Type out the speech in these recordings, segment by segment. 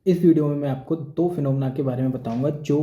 इस वीडियो में मैं आपको दो फिनोमेना के बारे में बताऊंगा जो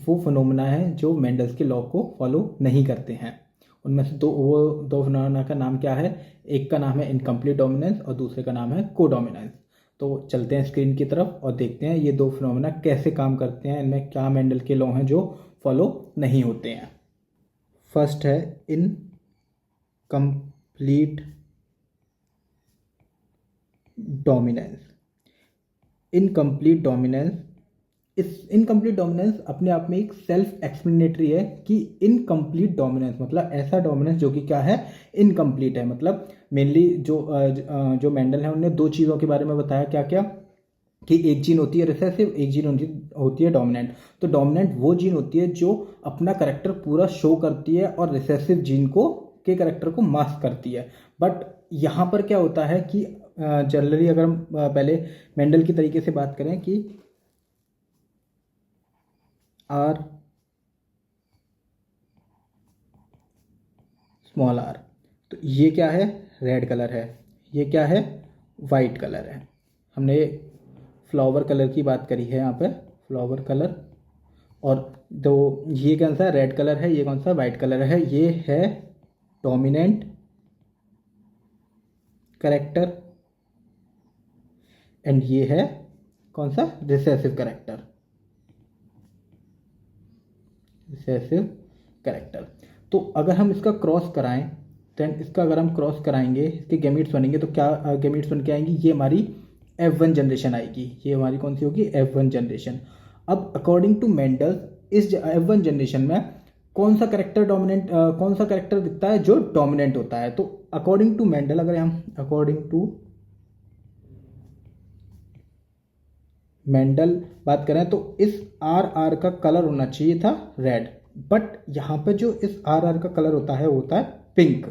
वो फिनोमेना है जो मेंडल्स के लॉ को फॉलो नहीं करते हैं। उनमें से दो फिनोमेना का नाम क्या है? एक का नाम है इनकम्प्लीट डोमिनेंस और दूसरे का नाम है कोडोमिनेंस। तो चलते हैं स्क्रीन की तरफ और देखते हैं ये दो फिनोमेना कैसे काम करते हैं, इनमें क्या मेंडल के लॉ हैं जो फॉलो नहीं होते हैं। फर्स्ट है इनकम्प्लीट डोमिनेंस। इनकम्प्लीट डोमिनेंस अपने आप में एक सेल्फ एक्सप्लेनेटरी है कि इनकम्प्लीट डोमिनेंस मतलब ऐसा डोमिनेंस जो कि क्या है, इनकम्प्लीट है। मतलब मेनली जो मेंडल है उन्होंने दो चीज़ों के बारे में बताया, क्या क्या, कि एक जीन होती है रिसेसिव, एक जीन होती है डोमिनेंट। तो डोमिनेंट वो जीन होती है जो अपना करेक्टर पूरा शो करती है और रिसेसिव जीन के करेक्टर को मास्क करती है। बट यहाँ पर क्या होता है कि जनरली अगर हम पहले मेंडल की तरीके से बात करें कि आर स्मॉल आर, तो ये क्या है, रेड कलर है, ये क्या है, वाइट कलर है। हमने फ्लावर कलर की बात करी है यहाँ पर, फ्लावर कलर। और तो ये कौन सा रेड कलर है, ये कौन सा वाइट कलर है, ये है डोमिनेंट करेक्टर एंड ये है कौन सा, रिसेसिव करेक्टर। Recessive character. तो अगर हम इसका क्रॉस कराएं, देन इसका अगर हम क्रॉस कराएंगे, इसके गैमीट्स बनेंगे तो क्या गैमीट्स बन के आएंगी, ये हमारी F1 जनरेशन आएगी। ये हमारी कौन सी होगी, F1 जनरेशन। अब अकॉर्डिंग टू मेंडल इस F1 जनरेशन में कौन सा करेक्टर डोमिनेंट, कौन सा करेक्टर दिखता है जो डोमिनेंट होता है। तो अकॉर्डिंग टू मेंडल, अगर हम अकॉर्डिंग टू मेंडल बात करें तो इस आर का कलर होना चाहिए था रेड, बट यहाँ पे जो इस आर का कलर होता है वो होता है पिंक।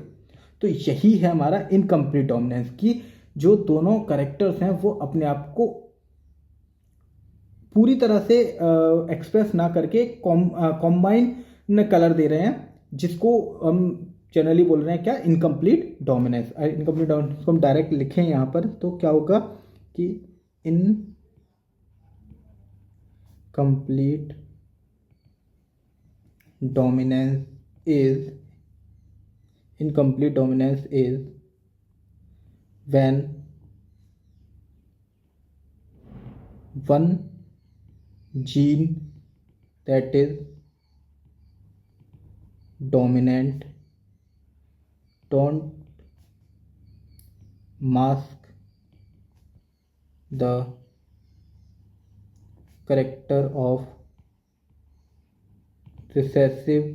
तो यही है हमारा इनकम्प्लीट डोमिनेंस कि जो दोनों करेक्टर्स हैं वो अपने आप को पूरी तरह से एक्सप्रेस ना करके कॉम्बाइन कलर दे रहे हैं, जिसको हम जनरली बोल रहे हैं क्या, इनकम्प्लीट डोमिनेंस। इनकम्प्लीट डोमिनेंस को हम डायरेक्ट लिखें यहाँ पर तो क्या होगा कि complete dominance is incomplete dominance is when one gene that is dominant don't mask the character of recessive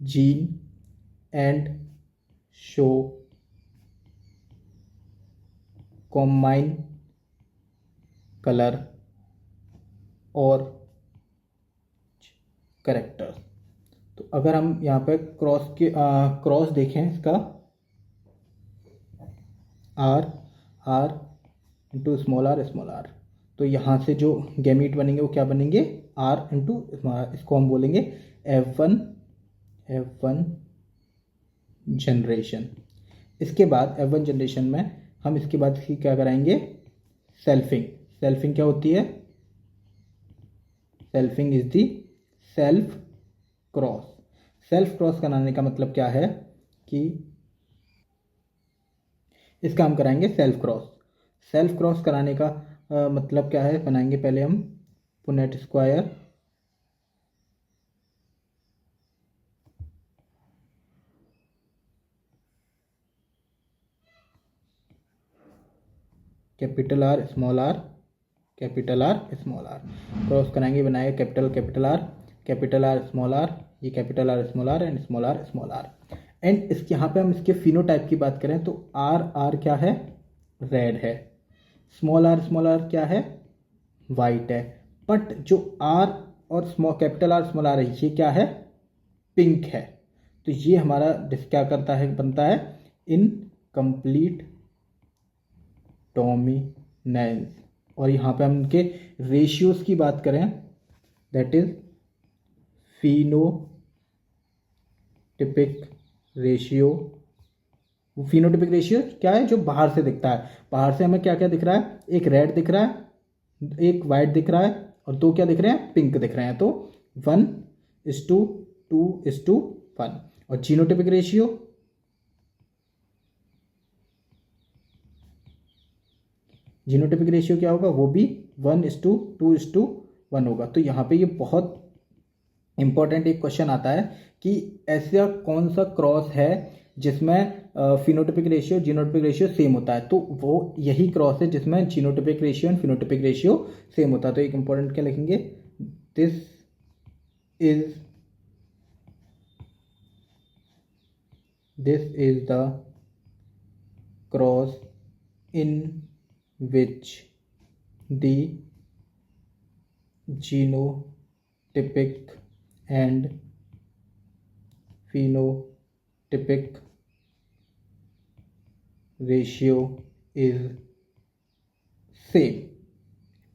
gene and show combine color और करेक्टर। तो अगर हम यहाँ पे क्रॉस देखें इसका, आर इंटू स्मॉल आर, तो यहाँ से जो गैमीट बनेंगे वो क्या बनेंगे, आर इंटू स्मॉल आर। इसको हम बोलेंगे F1 जनरेशन। इसके बाद F1 जनरेशन में हम इसके बाद क्या कराएंगे, सेल्फिंग क्या होती है, selfing is the self cross कराने का मतलब क्या है कि इसका हम कराएंगे सेल्फ क्रॉस कराने का मतलब क्या है, बनाएंगे पहले हम Punnett square capital R small R, cross कराएंगे, बनाएंगे कैपिटल आर स्मॉल आर, ये capital R small R and small R. And इसके यहाँ पे हम इसके फिनोटाइप की बात करें तो आर क्या है, रेड है, स्मॉल आर क्या है, वाइट है। बट जो आर और कैपिटल आर स्मॉल आर है ये क्या है, पिंक है। तो ये हमारा क्या करता है, बनता है इनकम्प्लीट डोमिनेंस। और यहाँ पे हम इनके रेशियोज की बात करें, दैट इज फिनोटिपिक रेशियो क्या है, जो बाहर से दिखता है। बाहर से हमें क्या क्या दिख रहा है, एक रेड दिख रहा है, एक वाइट दिख रहा है और दो क्या दिख रहे हैं, पिंक दिख रहे हैं, तो 1:2:1। और जीनोटिपिक रेशियो, जीनोटिपिक रेशियो क्या होगा, वो भी 1:2:1 होगा। तो यहाँ पे ये बहुत इंपॉर्टेंट एक क्वेश्चन आता है कि ऐसा कौन सा क्रॉस है जिसमें phenotypic ratio genotypic ratio same होता है, तो वो यही क्रॉस है जिसमें genotypic ratio and phenotypic ratio same होता है। तो एक इंपॉर्टेंट क्या लिखेंगे, this is the cross in which the genotypic and phenotypic ratio is same।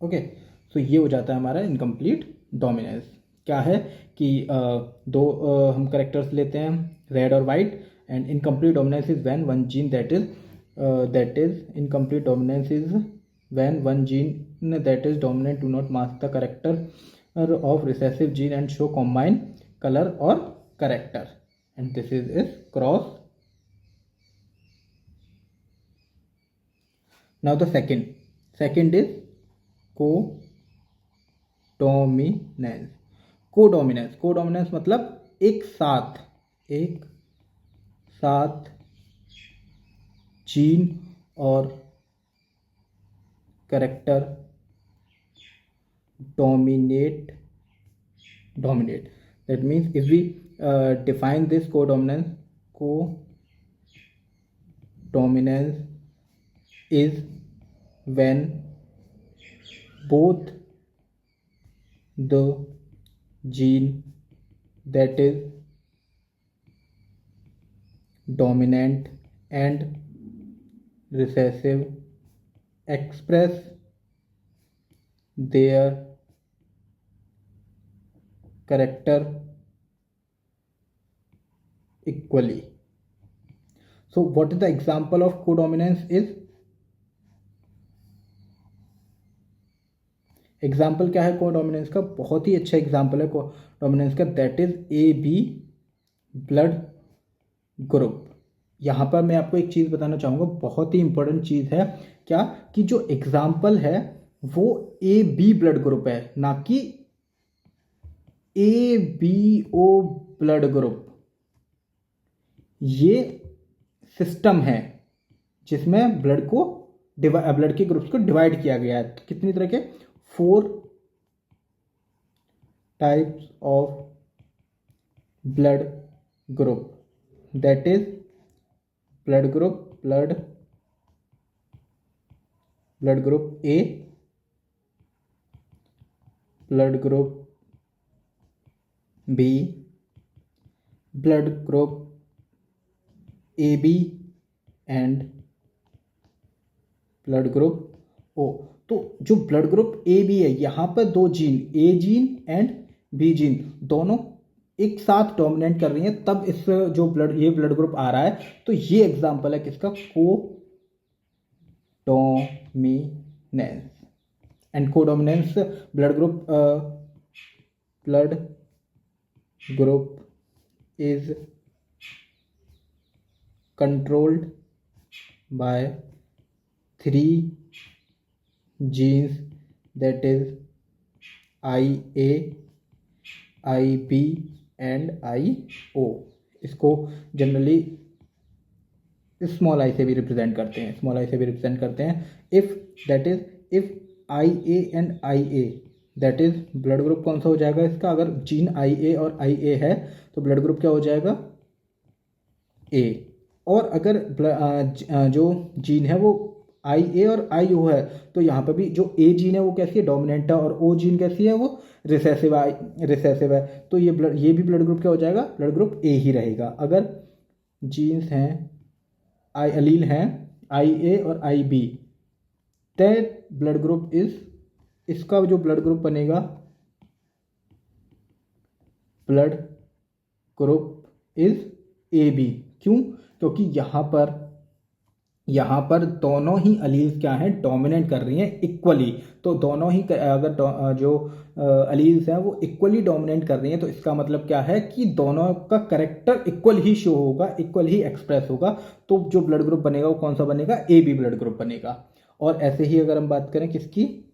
Okay, so ये हो जाता है हमारा इनकम्प्लीट डोमिनेंस। क्या है कि दो हम करेक्टर्स लेते हैं रेड और white, and incomplete dominance is when one gene that is incomplete dominance is when one gene that is dominant do not mask the character of recessive gene and show combine colour और character, and this is cross। Now the second is codominance। Codominance मतलब एक साथ gene और character dominate। That means if we define this codominance is when both the gene that is dominant and recessive express their character equally। So what is the example of codominance is, example क्या है codominance का, बहुत ही अच्छा example है codominance का, that is A B blood group. यहाँ पर मैं आपको एक चीज़ बताना चाहूँगा, बहुत ही इंपॉर्टेंट चीज़ है, क्या कि जो एग्जाम्पल है वो ए बी ब्लड ग्रुप है, ना कि A B O blood group. ये सिस्टम है जिसमें ब्लड के ग्रुप्स को डिवाइड किया गया है। तो कितनी तरह के, 4 types of blood group, that is blood group A, blood group B, blood group A B and blood group O. तो जो ब्लड ग्रुप ए बी है, यहाँ पर दो gene, A gene and B gene, दोनों एक साथ डोमिनेट कर रही हैं, तब इस जो ये ब्लड ग्रुप आ रहा है। तो ये एग्जांपल है किसका, codominance. And codominance blood group is controlled by 3 genes, that is IA, IB and IO। इसको जनरली स्मॉल आई से भी रिप्रेजेंट करते हैं, if IA and IA, that is blood group कौन सा हो जाएगा इसका, अगर जीन IA और IA है तो ब्लड ग्रुप क्या हो जाएगा, A। और अगर जो जीन है वो IA और IO है, तो यहाँ पर भी जो A जीन है वो कैसी है, डोमिनेंट है, और O जीन कैसी है, वो रिसेसिव है। तो ये भी ब्लड ग्रुप क्या हो जाएगा, ब्लड ग्रुप A ही रहेगा। अगर जीन्स हैं, एलील हैं IA और IB, that blood group is, इसका जो ब्लड ग्रुप बनेगा, ब्लड ग्रुप इज AB। क्यों, क्योंकि यहाँ पर यहाँ पर दोनों ही अलील्स क्या हैं, डोमिनेट कर रही हैं इक्वली। तो दोनों ही अगर जो अलील्स हैं वो इक्वली डोमिनेट कर रही हैं, तो इसका मतलब क्या है कि दोनों का करेक्टर इक्वल ही शो होगा, इक्वल ही एक्सप्रेस होगा। तो जो ब्लड ग्रुप बनेगा वो कौन सा बनेगा, ए बी ब्लड ग्रुप बनेगा। और ऐसे ही अगर हम बात करें किसकी,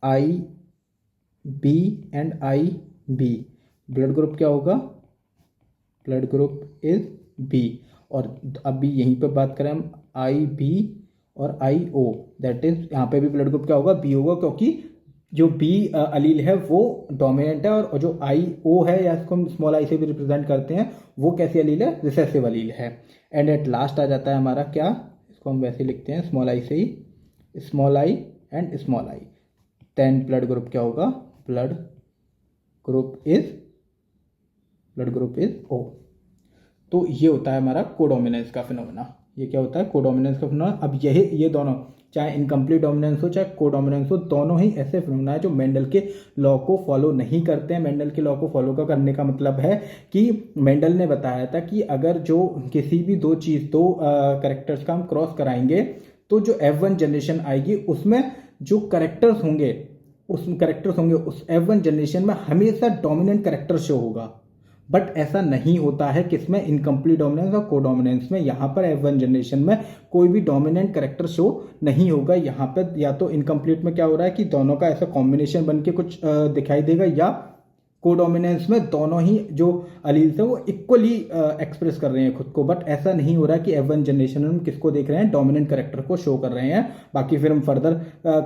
I B and I B, blood group क्या होगा, ब्लड ग्रुप इज बी। और अभी यहीं पे बात करें हम आई बी और आई ओ, दैट इज यहाँ पे भी ब्लड ग्रुप क्या होगा, बी होगा, क्योंकि जो बी अलील है वो डोमिनेंट है, और जो आई ओ है या इसको हम स्मॉल आई से भी रिप्रेजेंट करते हैं, वो कैसी अलील है, रिसेसिव अलील है। एंड एट लास्ट आ जाता है हमारा क्या, इसको हम वैसे लिखते हैं स्मॉल आई से ही, small I and small I. Then blood group क्या होगा, ब्लड ग्रुप इज ओ। तो ये होता है हमारा कोडोमिनेंस का फिनोमेना। ये क्या होता है, कोडोमिनेंस का फिनोमेना। अब ये दोनों, चाहे इनकम्प्लीट डोमिनेंस हो चाहे कोडोमिनेंस हो, दोनों ही ऐसे फिनोमेना है जो मेंडल के लॉ को फॉलो नहीं करते हैं। मेंडल के लॉ को फॉलो करने का मतलब है कि मेंडल ने बताया था कि अगर जो किसी भी दो कैरेक्टर्स का हम क्रॉस कराएंगे, तो जो F1 जनरेशन आएगी उसमें जो कैरेक्टर्स होंगे उस F1 जनरेशन में हमेशा डोमिनेंट कैरेक्टर शो होगा। बट ऐसा नहीं होता है किसमें, इनकम्प्लीट डोमिनेंस और कोडोमिनेंस में। यहाँ पर F1 जनरेशन में कोई भी डोमिनेंट कैरेक्टर शो नहीं होगा। यहाँ पे या तो इनकम्प्लीट में क्या हो रहा है कि दोनों का ऐसा कॉम्बिनेशन बन के कुछ दिखाई देगा, या कोडोमिनेंस में दोनों ही जो अलील्स है वो इक्वली एक्सप्रेस कर रहे हैं खुद को। बट ऐसा नहीं हो रहा है कि F1 जनरेशन में हम किसको देख रहे हैं, डोमिनेंट कैरेक्टर को शो कर रहे हैं। बाकी फिर हम फर्दर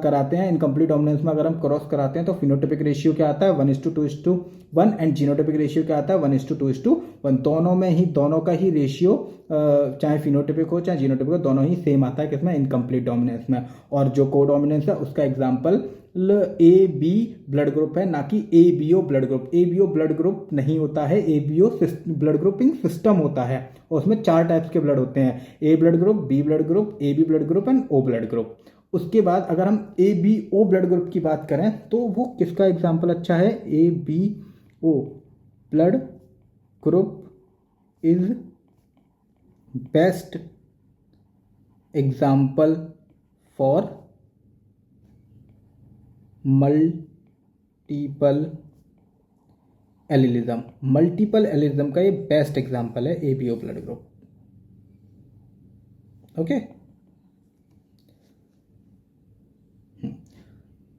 कराते हैं इनकम्प्लीट डोमिनेंस में अगर हम क्रॉस कराते हैं तो फिनोटिपिक रेशियो क्या आता है, 1:2:1, एंड जीनोटिपिक रेशियो क्या आता है, 1:2:1। दोनों का ही रेशियो चाहे फिनोटिपिक हो चाहे जीनोटिपिक हो, दोनों ही सेम आता है किसमें, इनकम्प्लीट डोमिनेंस में। और जो कोडोमिनेंस है उसका example A B blood group है, ना कि A B O blood group. A B O blood group नहीं होता है, A B O blood grouping system होता है, और उसमें 4 टाइप्स के ब्लड होते हैं, A blood group, B blood group, A B blood group and O blood group. उसके बाद अगर हम A B O blood group की बात करें तो वो किसका एग्जाम्पल अच्छा है, A B O blood group is best example for multiple allelism. Multiple allelism का ये बेस्ट एग्जांपल है एबीओ ब्लड ग्रुप। ओके,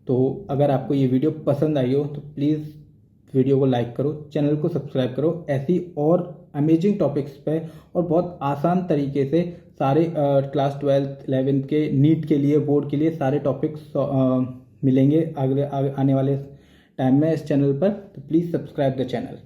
तो अगर आपको ये वीडियो पसंद आई हो तो प्लीज़ वीडियो को लाइक करो, चैनल को सब्सक्राइब करो। ऐसी और अमेजिंग टॉपिक्स पे और बहुत आसान तरीके से सारे क्लास 12th 11th के नीट के लिए, बोर्ड के लिए सारे टॉपिक्स मिलेंगे आने वाले टाइम में इस चैनल पर। तो प्लीज़ सब्सक्राइब द चैनल।